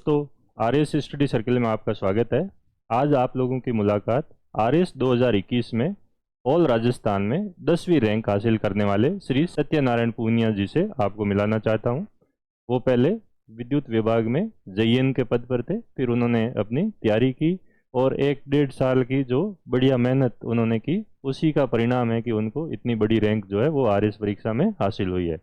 दोस्तों, RS study circle में आपका स्वागत है। आज आप लोगों की मुलाकात आरएस 2021 में ऑल राजस्थान में 10वीं रैंक हासिल करने वाले श्री सत्यनारायण पूनिया जी से आपको मिलाना चाहता हूं। वो पहले विद्युत विभाग में जेईएन के पद पर थे, फिर उन्होंने अपनी तैयारी की और 1-1.5 साल की जो बढ़िया मेहनत उन्होंने की, उसी का परिणाम है कि उनको इतनी बड़ी रैंक जो है वो आरएस परीक्षा में हासिल हुई है।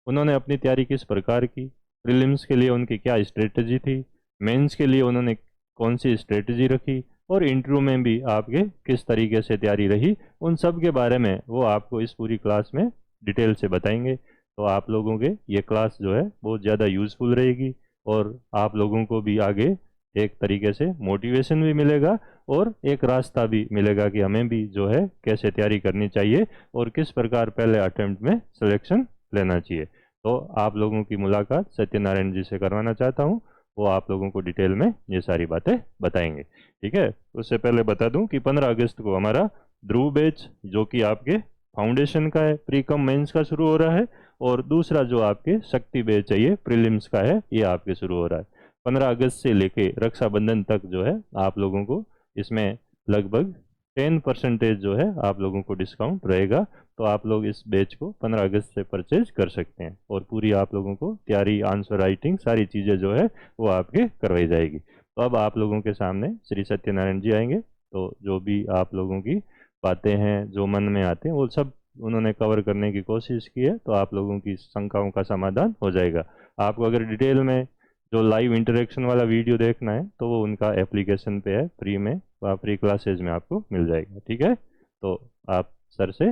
उन्होंने अपनी तैयारी किस प्रकार की, प्रीलिम्स के लिए उनकी क्या स्ट्रेटजी थी, मेंस के लिए उन्होंने कौन सी स्ट्रेटजी रखी और इंटरव्यू में भी आपके किस तरीके से तैयारी रही, उन सब के बारे में वो आपको इस पूरी क्लास में डिटेल से बताएंगे। तो आप लोगों के ये क्लास जो है बहुत ज़्यादा यूज़फुल रहेगी और आप लोगों को भी आगे एक तरीके से मोटिवेशन भी मिलेगा और एक रास्ता भी मिलेगा कि हमें भी जो है कैसे तैयारी करनी चाहिए और किस प्रकार पहले अटेम्प्ट में सिलेक्शन लेना चाहिए। तो आप लोगों की मुलाकात सत्यनारायण जी से करवाना चाहता हूं। वो आप लोगों को डिटेल में ये सारी बातें बताएंगे। ठीक है, उससे पहले बता दूं कि 15 अगस्त को हमारा ध्रुव बैच जो कि आपके फाउंडेशन का है, प्री कम मेंस का शुरू हो रहा है, और दूसरा जो आपके शक्ति बैच है ये प्रीलिम्स का है, ये आपके शुरू हो रहा है। 15 अगस्त से लेके रक्षाबंधन तक जो है आप लोगों को इसमें लगभग 10% जो है आप लोगों को डिस्काउंट रहेगा। तो आप लोग इस बैच को 15 अगस्त से परचेज कर सकते हैं और पूरी आप लोगों को तैयारी, आंसर राइटिंग, सारी चीज़ें जो है वो आपके करवाई जाएगी। तो अब आप लोगों के सामने श्री सत्यनारायण जी आएंगे, तो जो भी आप लोगों की बातें हैं, जो मन में आते हैं, वो सब उन्होंने कवर करने की कोशिश की है। तो आप लोगों की शंकाओं का समाधान हो जाएगा। आपको अगर डिटेल में जो लाइव इंटरेक्शन वाला वीडियो देखना है तो वो उनका एप्लीकेशन पे है, फ्री में, फ्री क्लासेज में आपको मिल जाएगा। ठीक है, तो आप सर से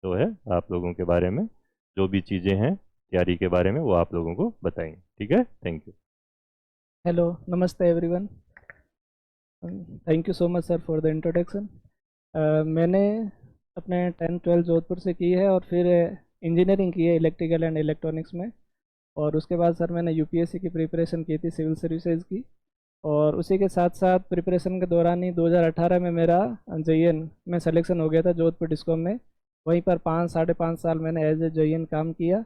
जो है आप लोगों के बारे में जो भी चीज़ें हैं तैयारी के बारे में वो आप लोगों को बताएंगे। ठीक है, थैंक यू। हेलो, नमस्ते everyone. Thank you so much sir for the introduction. मैंने अपने 10th-12th जोधपुर से की है और फिर इंजीनियरिंग की है इलेक्ट्रिकल एंड इलेक्ट्रॉनिक्स में। और उसके बाद सर मैंने यूपीएससी की प्रिपरेशन की थी, सिविल सर्विसेज की। और उसी के साथ साथ प्रिपरेशन के दौरान ही 2018 में मेरा जेईएन में सिलेक्शन हो गया था जोधपुर डिस्कॉम में। वहीं पर 5-5.5 साल मैंने एज ए जेईएन काम किया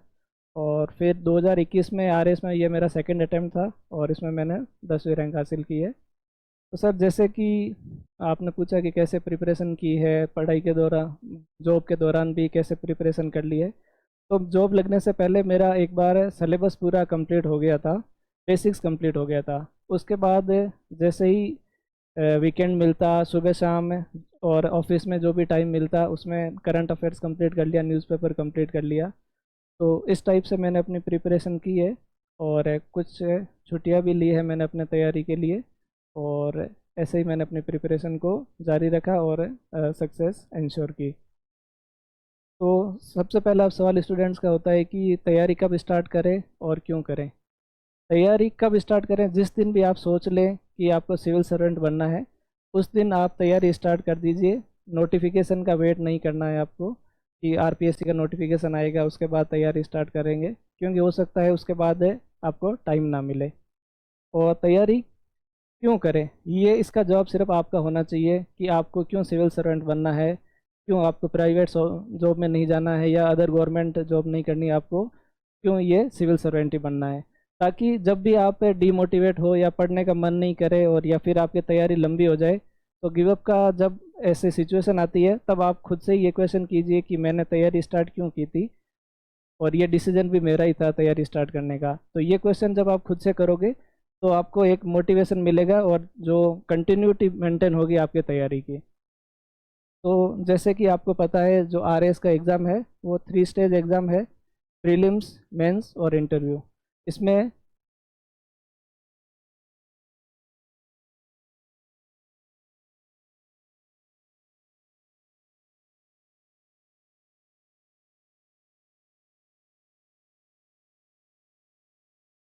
और फिर 2021 में आरएस में ये मेरा सेकंड अटेम्प्ट था और इसमें मैंने 10वीं रैंक हासिल की है। तो सर, जैसे कि आपने पूछा कि कैसे प्रिपरेशन की है पढ़ाई के दौरान, जॉब के दौरान भी कैसे प्रिपरेशन कर ली है, तो जॉब लगने से पहले मेरा एक बार सिलेबस पूरा कंप्लीट हो गया था, बेसिक्स कंप्लीट हो गया था। उसके बाद जैसे ही वीकेंड मिलता, सुबह शाम और ऑफिस में जो भी टाइम मिलता, उसमें करंट अफेयर्स कंप्लीट कर लिया, न्यूज़पेपर कंप्लीट कर लिया। तो इस टाइप से मैंने अपनी प्रिपरेशन की है और कुछ छुट्टियां भी ली है मैंने अपने तैयारी के लिए। और ऐसे ही मैंने अपनी प्रिपरेशन को जारी रखा और सक्सेस इंश्योर की। तो सबसे पहला सवाल स्टूडेंट्स का होता है कि तैयारी कब स्टार्ट करें और क्यों करें। तैयारी कब स्टार्ट करें? जिस दिन भी आप सोच लें कि आपको सिविल सर्वेंट बनना है, उस दिन आप तैयारी स्टार्ट कर दीजिए। नोटिफिकेशन का वेट नहीं करना है आपको कि आरपीएससी का नोटिफिकेशन आएगा उसके बाद तैयारी स्टार्ट करेंगे, क्योंकि हो सकता है उसके बाद आपको टाइम ना मिले। और तैयारी क्यों करें, ये इसका जवाब सिर्फ आपका होना चाहिए कि आपको क्यों सिविल सर्वेंट बनना है, क्यों आपको प्राइवेट जॉब में नहीं जाना है या अदर गवर्नमेंट जॉब नहीं करनी है आपको, क्यों ये सिविल सर्वेंट ही बनना है। ताकि जब भी आप डीमोटिवेट हो या पढ़ने का मन नहीं करे और या फिर आपकी तैयारी लंबी हो जाए, तो गिव अप का जब ऐसे सिचुएशन आती है तब आप खुद से ये क्वेश्चन कीजिए कि मैंने तैयारी स्टार्ट क्यों की थी और ये डिसीजन भी मेरा ही था तैयारी स्टार्ट करने का। तो ये क्वेश्चन जब आप खुद से करोगे तो आपको एक मोटिवेशन मिलेगा और जो कंटिन्यूटी मेंटेन होगी आपकी तैयारी की। तो जैसे कि आपको पता है जो आरएस का एग्ज़ाम है वो 3 स्टेज एग्ज़ाम है, प्रीलिम्स, मेंस और इंटरव्यू। इसमें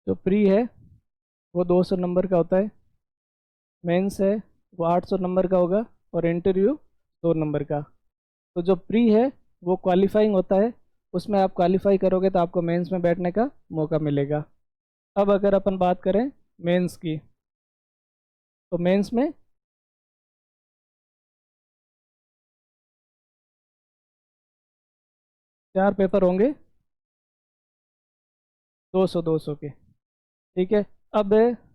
जो प्री है वो 200 नंबर का होता है, मेंस है वो 800 नंबर का होगा और इंटरव्यू 100 नंबर का। तो जो प्री है वो क्वालिफाइंग होता है, उसमें आप क्वालिफाई करोगे तो आपको मेंस में बैठने का मौका मिलेगा। अब अगर अपन बात करें मेंस की, तो मेंस में 4 पेपर होंगे, 200 200 के। ठीक है। अब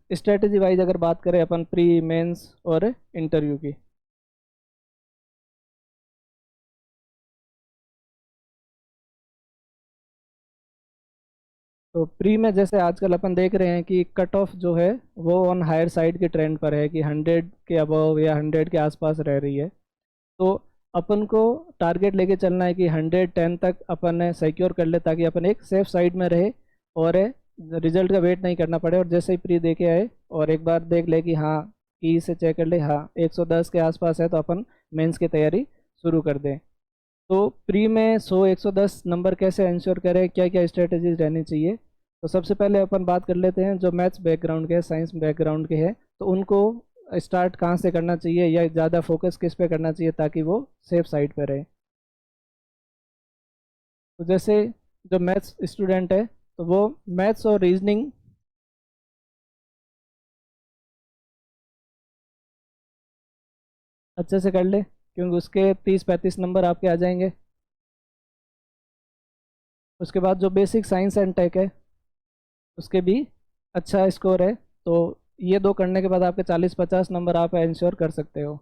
स्ट्रेटजी वाइज अगर बात करें अपन प्री मेंस और इंटरव्यू की। तो प्री में जैसे आजकल अपन देख रहे हैं कि कट ऑफ जो है वो ऑन हायर साइड के ट्रेंड पर है कि 100 के अबव या 100 के आसपास रह रही है। तो अपन को टारगेट लेके चलना है कि 110 तक अपन सिक्योर कर ले, ताकि अपन एक सेफ साइड में रहे और रिजल्ट का वेट नहीं करना पड़े। और जैसे ही प्री देके आए और एक बार देख ले कि हाँ, की से चेक कर ले हाँ 110 के आसपास है, तो अपन मेंस की तैयारी शुरू कर दें। तो प्री में 100-110 नंबर कैसे इंश्योर करें, क्या क्या स्ट्रेटजीज रहनी चाहिए। तो सबसे पहले अपन बात कर लेते हैं जो मैथ्स बैकग्राउंड के, साइंस बैकग्राउंड के हैं, तो उनको स्टार्ट कहाँ से करना चाहिए या ज़्यादा फोकस किस पे करना चाहिए ताकि वो सेफ साइड पे रहे। तो जैसे जो मैथ्स स्टूडेंट है तो वो मैथ्स और रीजनिंग अच्छे से कर ले, क्योंकि उसके 30-35 नंबर आपके आ जाएंगे। उसके बाद जो बेसिक साइंस एंड टेक है उसके भी अच्छा स्कोर है। तो ये दो करने के बाद आपके 40-50 नंबर आप इंश्योर कर सकते हो।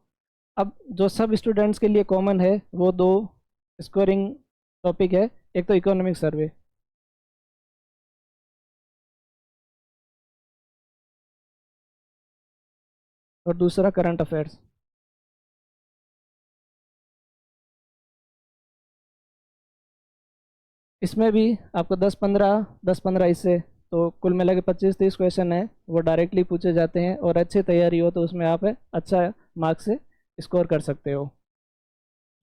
अब जो सब स्टूडेंट्स के लिए कॉमन है वो दो स्कोरिंग टॉपिक है, एक तो इकोनॉमिक सर्वे और दूसरा करंट अफेयर्स। इसमें भी आपको 10-15 इससे तो कुल मिला के 25-30 क्वेश्चन है वो डायरेक्टली पूछे जाते हैं, और अच्छी तैयारी हो तो उसमें आप अच्छा मार्क्स से स्कोर कर सकते हो।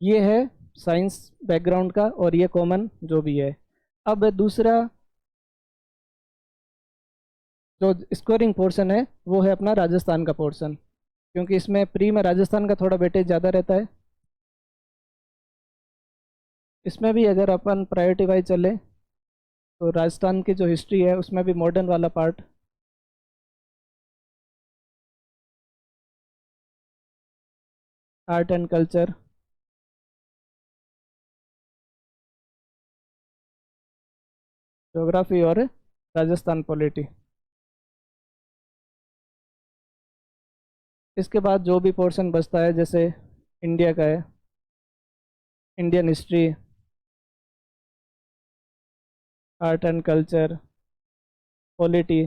ये है साइंस बैकग्राउंड का, और ये कॉमन जो भी है। अब दूसरा जो स्कोरिंग पोर्शन है वो है अपना राजस्थान का पोर्शन, क्योंकि इसमें प्री में राजस्थान का थोड़ा वेटेज ज़्यादा रहता है। इसमें भी अगर अपन प्रायोरिटी वाइज चले तो राजस्थान की जो हिस्ट्री है उसमें भी मॉडर्न वाला part, art and culture, geography और राजस्थान पॉलिटी। इसके बाद जो भी पोर्शन बचता है जैसे इंडिया का है, Indian history, art and culture, polity,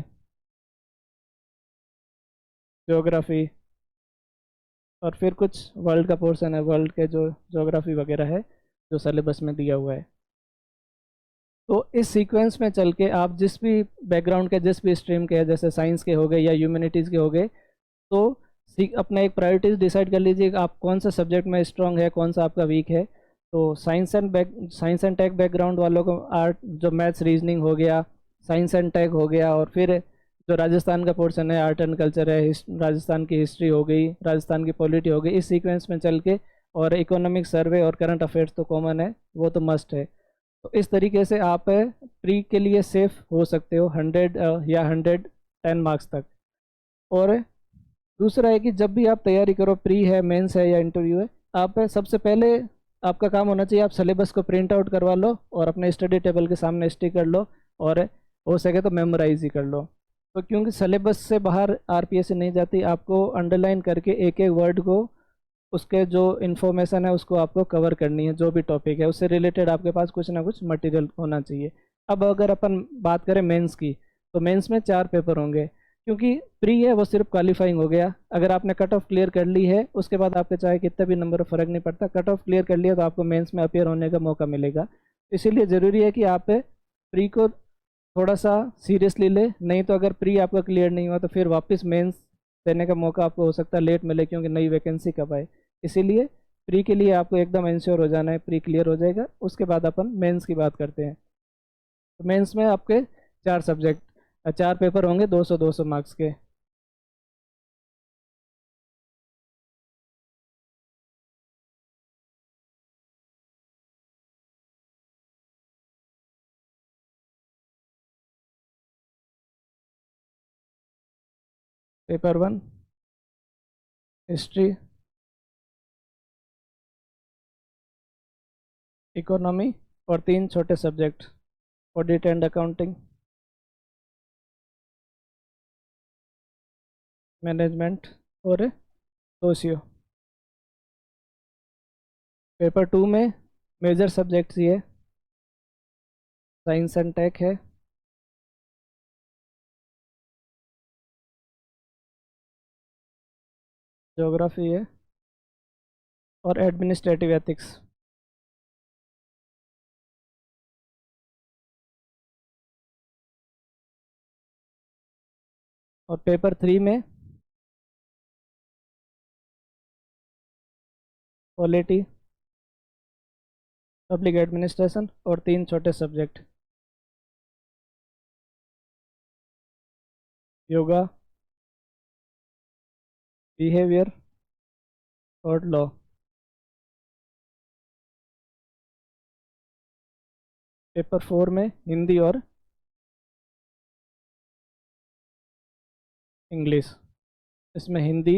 geography, और फिर कुछ वर्ल्ड का पोर्शन है, वर्ल्ड के जो ज्योग्राफी वगैरह है जो सिलेबस में दिया हुआ है। तो इस सीक्वेंस में चल के आप जिस भी बैकग्राउंड के, जिस भी स्ट्रीम के हैं, जैसे साइंस के हो गए या ह्यूमैनिटीज़ के हो गए, तो अपना एक प्रायोरिटीज डिसाइड कर लीजिए कि आप कौन सा सब्जेक्ट में स्ट्रांग है, कौन सा आपका वीक है। तो साइंस एंड टेक बैकग्राउंड वालों को आर्ट जो मैथ्स रीजनिंग हो गया, साइंस एंड टेक हो गया, और फिर जो राजस्थान का पोर्शन है आर्ट एंड कल्चर है, राजस्थान की हिस्ट्री हो गई, राजस्थान की पॉलिटी हो गई, इस सीक्वेंस में चल के। और इकोनॉमिक सर्वे और करंट अफेयर्स तो कॉमन है, वो तो मस्ट है। तो इस तरीके से आप प्री के लिए सेफ हो सकते हो 100 या 110 मार्क्स तक। और दूसरा है कि जब भी आप तैयारी करो, प्री है, मेंस है या इंटरव्यू है, आप सबसे पहले आपका काम होना चाहिए आप सिलेबस को प्रिंट आउट करवा लो और अपने स्टडी टेबल के सामने स्टिक कर लो, और हो सके तो मेमोराइज ही कर लो। तो क्योंकि सिलेबस से बाहर आरपीएससी नहीं जाती, आपको अंडरलाइन करके एक एक वर्ड को, उसके जो इन्फॉर्मेशन है उसको आपको कवर करनी है, जो भी टॉपिक है उससे रिलेटेड आपके पास कुछ ना कुछ मटेरियल होना चाहिए। अब अगर अपन बात करें मेंस की, तो मेंस में 4 पेपर होंगे, क्योंकि प्री है वो सिर्फ क्वालिफाइंग हो गया। अगर आपने कट ऑफ क्लियर कर ली है उसके बाद आपके चाहे कितने भी नंबर फर्क नहीं पड़ता, कट ऑफ क्लियर कर लिया तो आपको मेंस में अपियर होने का मौका मिलेगा। इसीलिए ज़रूरी है कि आप प्री को थोड़ा सा सीरियसली ले, नहीं तो अगर प्री आपका क्लियर नहीं हुआ तो फिर वापस मेंस देने का मौका आपको हो सकता है लेट मिले, क्योंकि नई वैकेंसी कब आए। इसीलिए प्री के लिए आपको एकदम इंश्योर हो जाना है, प्री क्लियर हो जाएगा उसके बाद अपन मेंस की बात करते हैं। तो मेंस में आपके 4 पेपर होंगे 200-200 मार्क्स के। पेपर 1 हिस्ट्री, इकोनॉमी, और 3 छोटे subject, audit and accounting, management और सोशियो। पेपर 2 में मेजर सब्जेक्ट्स ये साइंस एंड टेक है, ज्योग्राफी है और एडमिनिस्ट्रेटिव एथिक्स। और पेपर 3 में पॉलिटी, पब्लिक एडमिनिस्ट्रेशन और 3 छोटे सब्जेक्ट योगा, बिहेवियर और लॉ। पेपर 4 में हिंदी और इंग्लिश। इसमें हिंदी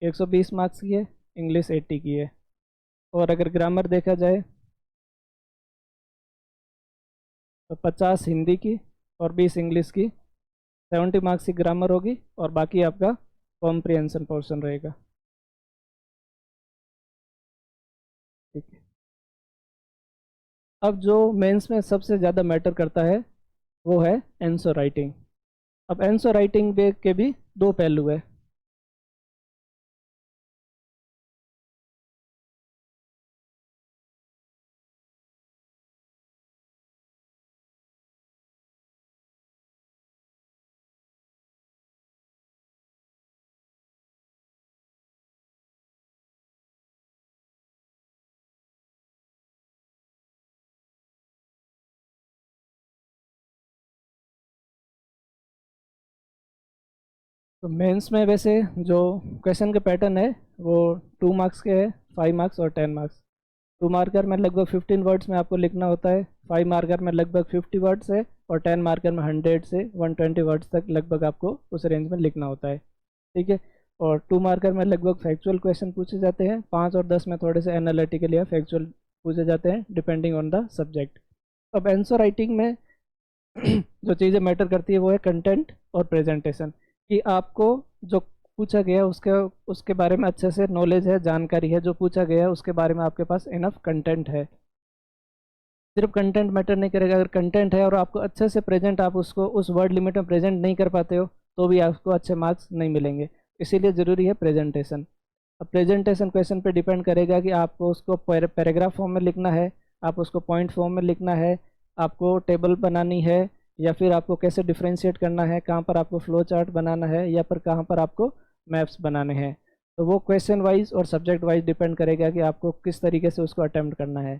120 मार्क्स की है, इंग्लिश 80 की है। और अगर ग्रामर देखा जाए तो 50 हिंदी की और 20 इंग्लिश की, 70 मार्क्स की ग्रामर होगी और बाकी आपका कॉम्प्रिहेंशन पोर्शन रहेगा। ठीक है। अब जो मेंस में सबसे ज़्यादा मैटर करता है वो है आंसर राइटिंग। अब आंसर राइटिंग के भी दो पहलू है। तो मेंस में वैसे जो क्वेश्चन के पैटर्न है वो 2 मार्क्स के है, 5 मार्क्स और 10 मार्क्स। 2 मार्कर में लगभग 15 वर्ड्स में आपको लिखना होता है, 5 मार्कर में लगभग 50 वर्ड्स है और 10 मार्कर में 100 से 120 वर्ड्स तक लगभग आपको उस रेंज में लिखना होता है। ठीक है। और 2 मार्कर में लगभग फैक्चुअल क्वेश्चन पूछे जाते हैं, 5 और 10 में थोड़े से एनालिटिकल या फैक्चुअल पूछे जाते हैं डिपेंडिंग ऑन द सब्जेक्ट। अब आंसर राइटिंग में जो चीज़ें मैटर करती है वो है कंटेंट और प्रेजेंटेशन, कि आपको जो पूछा गया उसके उसके बारे में अच्छे से नॉलेज है, जानकारी है, जो पूछा गया है उसके बारे में आपके पास इनफ कंटेंट है। सिर्फ कंटेंट मैटर नहीं करेगा, अगर कंटेंट है और आपको अच्छे से प्रेजेंट, आप उसको उस वर्ड लिमिट में प्रेजेंट नहीं कर पाते हो तो भी आपको अच्छे मार्क्स नहीं मिलेंगे। इसीलिए ज़रूरी है प्रेजेंटेशन। अब प्रेजेंटेशन क्वेश्चन पे डिपेंड करेगा कि आपको उसको पैराग्राफ फॉर्म में लिखना है, आप उसको पॉइंट फॉर्म में लिखना है, आपको टेबल बनानी है, या फिर आपको कैसे डिफ्रेंशिएट करना है, कहाँ पर आपको फ्लो चार्ट बनाना है, या फिर कहाँ पर आपको मैप्स बनाने हैं। तो वो क्वेश्चन वाइज और सब्जेक्ट वाइज डिपेंड करेगा कि आपको किस तरीके से उसको अटेम्प्ट करना है।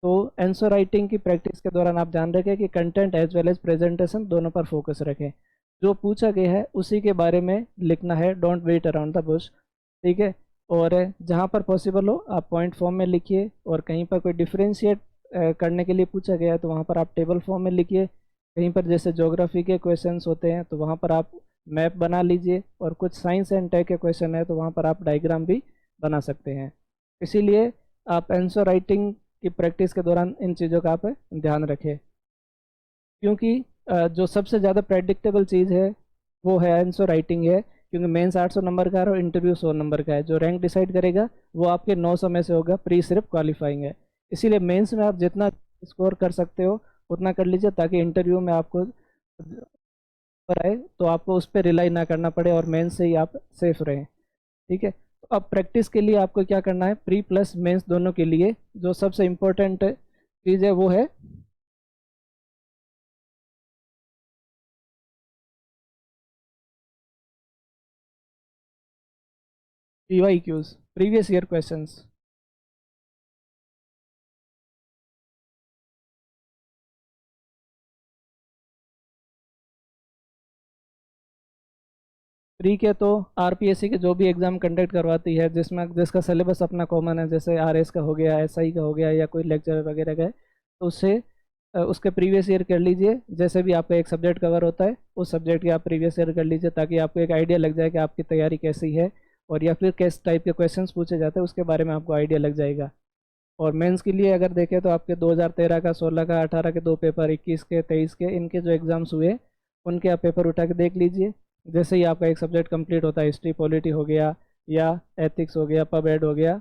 तो आंसर राइटिंग की प्रैक्टिस के दौरान आप ध्यान रखें कि content as well as presentation दोनों पर फोकस रखें। जो पूछा गया है उसी के बारे में लिखना है, don't wait around the bush. ठीक है। और जहाँ पर पॉसिबल हो आप पॉइंट फॉर्म में लिखिए, और कहीं पर कोई डिफ्रेंशिएट करने के लिए पूछा गया है तो वहाँ पर आप टेबल फॉर्म में लिखिए। कहीं पर जैसे ज्योग्राफी के क्वेश्चंस होते हैं तो वहाँ पर आप मैप बना लीजिए, और कुछ साइंस एंड टेक के क्वेश्चन है तो वहाँ पर आप डायग्राम भी बना सकते हैं। इसीलिए आप आंसर राइटिंग की प्रैक्टिस के दौरान इन चीज़ों का आप ध्यान रखें, क्योंकि जो सबसे ज़्यादा प्रेडिक्टेबल चीज़ है वो है आंसर राइटिंग है। क्योंकि मेंस 800 नंबर का है और इंटरव्यू 100 नंबर का है। जो रैंक डिसाइड करेगा वो आपके 900 में से होगा, प्री सिर्फ क्वालिफाइंग है। इसीलिए मेंस में आप जितना स्कोर कर सकते हो उतना कर लीजिए, ताकि इंटरव्यू में आपको पर आए तो आपको उस पर रिलाई ना करना पड़े और मेंस से ही आप सेफ रहें। ठीक है। तो अब प्रैक्टिस के लिए आपको क्या करना है, प्री प्लस मेंस दोनों के लिए जो सबसे इम्पोर्टेंट चीज़ है वो है PYQs, previous year questions. Pre के तो RPSC के जो भी एग्ज़ाम कंडक्ट करवाती है जिसमें जिसका सिलेबस अपना कॉमन है, जैसे RS का हो गया, SI का हो गया, या कोई लेक्चर वगैरह का है, तो उससे उसके प्रीवियस ईयर कर लीजिए। जैसे भी आपका एक सब्जेक्ट कवर होता है उस सब्जेक्ट के आप प्रीवियस ईयर कर लीजिए, ताकि आपको एक आइडिया लग जाए कि आपकी तैयारी कैसी है, और या फिर किस टाइप के क्वेश्चंस पूछे जाते हैं उसके बारे में आपको आइडिया लग जाएगा। और मेंस के लिए अगर देखें तो आपके 2013 का, 16 का, 18 के 2 पेपर, 21 के, 23 के, इनके जो एग्ज़ाम्स हुए उनके आप पेपर उठा के देख लीजिए। जैसे ही आपका एक सब्जेक्ट कंप्लीट होता है, हिस्ट्री पॉलिटी हो गया या एथिक्स हो गया, पब एड हो गया,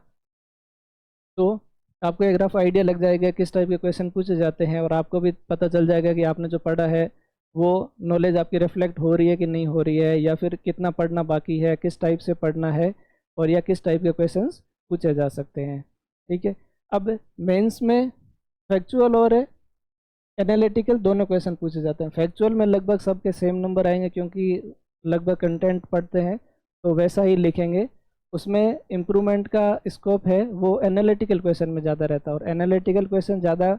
तो आपको एक रफ आइडिया लग जाएगा किस टाइप के क्वेश्चन पूछे जाते हैं, और आपको भी पता चल जाएगा कि आपने जो पढ़ा है वो नॉलेज आपकी रिफ्लेक्ट हो रही है कि नहीं हो रही है, या फिर कितना पढ़ना बाकी है, किस टाइप से पढ़ना है, और या किस टाइप के क्वेश्चंस पूछे जा सकते हैं। ठीक है। अब मेंस में फैक्चुअल और एनालिटिकल दोनों क्वेश्चन पूछे जाते हैं। फैक्चुअल में लगभग सबके सेम नंबर आएंगे, क्योंकि लगभग कंटेंट पढ़ते हैं तो वैसा ही लिखेंगे। उसमें इम्प्रूवमेंट का स्कोप है वो एनालिटिकल क्वेश्चन में ज़्यादा रहता है, और एनालिटिकल क्वेश्चन ज़्यादा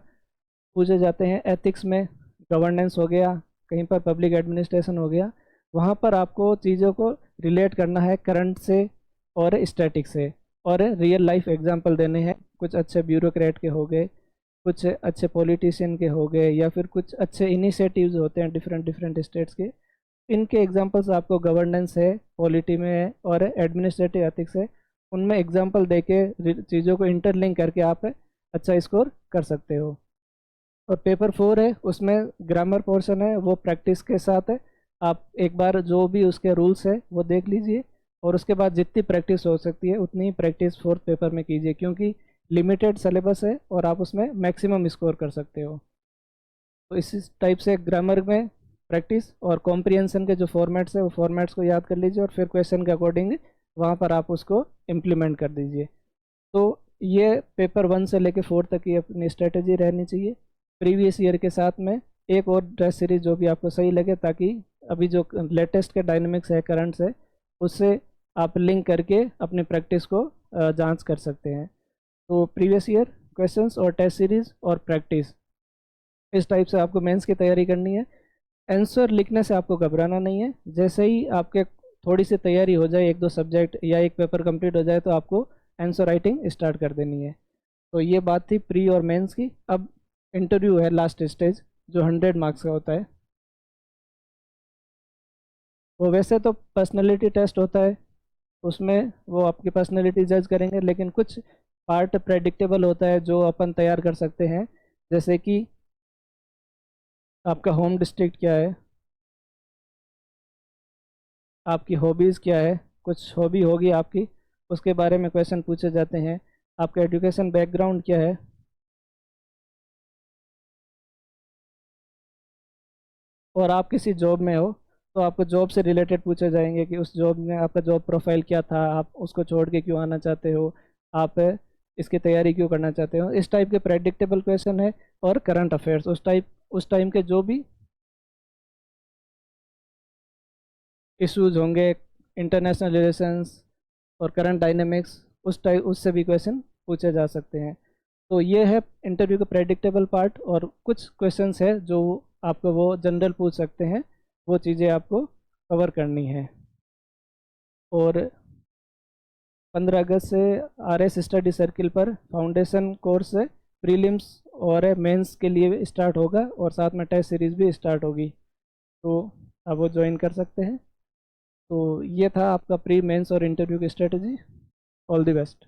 पूछे जाते हैं एथिक्स में, गवर्नेंस हो गया, कहीं पर पब्लिक एडमिनिस्ट्रेशन हो गया। वहाँ पर आपको चीज़ों को रिलेट करना है करंट से और स्टैटिक से, और रियल लाइफ एग्जांपल देने हैं। कुछ अच्छे ब्यूरोक्रेट के हो गए, कुछ अच्छे पॉलिटिशियन के हो गए, या फिर कुछ अच्छे इनिशिएटिव्स होते हैं डिफरेंट डिफरेंट स्टेट्स के, इनके एग्जांपल्स आपको गवर्नेंस है, पॉलिटी में है, और एडमिनिस्ट्रेटिव एथिक्स है, उनमें एग्जांपल देके चीज़ों को इंटरलिंक करके आप अच्छा स्कोर कर सकते हो। और पेपर 4 है, उसमें ग्रामर पोर्शन है, वो प्रैक्टिस के साथ है। आप एक बार जो भी उसके रूल्स है वो देख लीजिए, और उसके बाद जितनी प्रैक्टिस हो सकती है उतनी ही प्रैक्टिस 4th पेपर में कीजिए, क्योंकि लिमिटेड सिलेबस है और आप उसमें मैक्सिमम स्कोर कर सकते हो। तो इसी टाइप से ग्रामर में प्रैक्टिस और कॉम्प्रिहेंशन के जो फॉर्मेट्स है वो फॉर्मेट्स को याद कर लीजिए, और फिर क्वेश्चन के अकॉर्डिंग वहाँ पर आप उसको इम्प्लीमेंट कर दीजिए। तो ये पेपर 1 से लेकर 4 तक की अपनी स्ट्रेटेजी रहनी चाहिए। प्रीवियस ईयर के साथ में एक और टेस्ट सीरीज जो भी आपको सही लगे, ताकि अभी जो लेटेस्ट के डायनेमिक्स है करंट से, उससे आप लिंक करके अपनी प्रैक्टिस को जांच कर सकते हैं। तो प्रीवियस ईयर क्वेश्चंस और टेस्ट सीरीज और प्रैक्टिस, इस टाइप से आपको मेंस की तैयारी करनी है। आंसर लिखने से आपको घबराना नहीं है। जैसे ही आपके थोड़ी सी तैयारी हो जाए, एक दो सब्जेक्ट या एक पेपर कंप्लीट हो जाए, तो आपको आंसर राइटिंग स्टार्ट कर देनी है। तो ये बात थी प्री और मेंस की। अब इंटरव्यू है लास्ट स्टेज, जो 100 मार्क्स का होता है। वो वैसे तो पर्सनैलिटी टेस्ट होता है, उसमें वो आपकी पर्सनैलिटी जज करेंगे, लेकिन कुछ पार्ट प्रेडिक्टेबल होता है जो अपन तैयार कर सकते हैं। जैसे कि आपका होम डिस्ट्रिक्ट क्या है, आपकी हॉबीज़ क्या है, कुछ हॉबी होगी आपकी, उसके बारे में क्वेश्चन पूछे जाते हैं। आपका एजुकेशन बैकग्राउंड क्या है, और आप किसी जॉब में हो तो आपको जॉब से रिलेटेड पूछे जाएंगे कि उस जॉब में आपका जॉब प्रोफाइल क्या था, आप उसको छोड़ के क्यों आना चाहते हो, आप इसकी तैयारी क्यों करना चाहते हो। इस टाइप के प्रेडिक्टेबल क्वेश्चन है। और करंट अफेयर्स, उस टाइम के जो भी इश्यूज होंगे, इंटरनेशनल रिलेशंस और करंट डायनेमिक्स, उस टाइप उससे भी क्वेश्चन पूछे जा सकते हैं। तो ये है इंटरव्यू का प्रेडिक्टेबल पार्ट। और कुछ क्वेश्चंस है जो आपको वो जनरल पूछ सकते हैं, वो चीज़ें आपको कवर करनी है। और 15 अगस्त से RS स्टडी सर्किल पर फाउंडेशन कोर्स प्रीलिम्स और मेंस के लिए स्टार्ट होगा, और साथ में टेस्ट सीरीज भी स्टार्ट होगी, तो आप वो ज्वाइन कर सकते हैं। तो ये था आपका प्री मेंस और इंटरव्यू की स्ट्रेटजी। All the best.